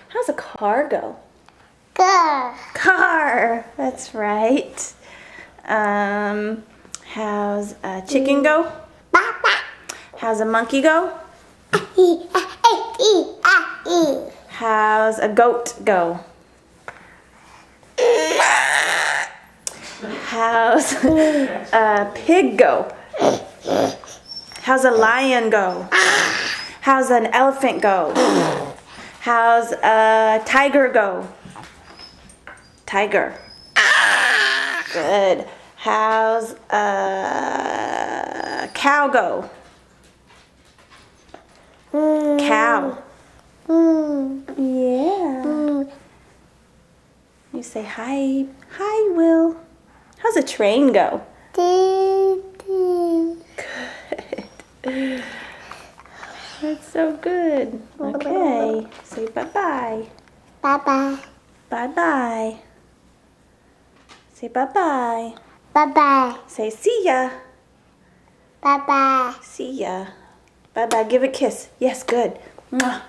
How's a car go? Car. Car. That's right. How's a chicken go? How's a monkey go? How's a goat go? How's a pig go? How's a lion go? How's an elephant go? How's a tiger go? Tiger. Good. How's a cow go? Cow. Yeah. You say hi. Hi, Will. How's a train go? Good. That's so good. Okay. Say bye-bye. Bye-bye. Bye-bye. Say bye-bye. Bye-bye. Say see ya. Bye-bye. See ya. Bye-bye. Give a kiss. Yes, good. Mwah.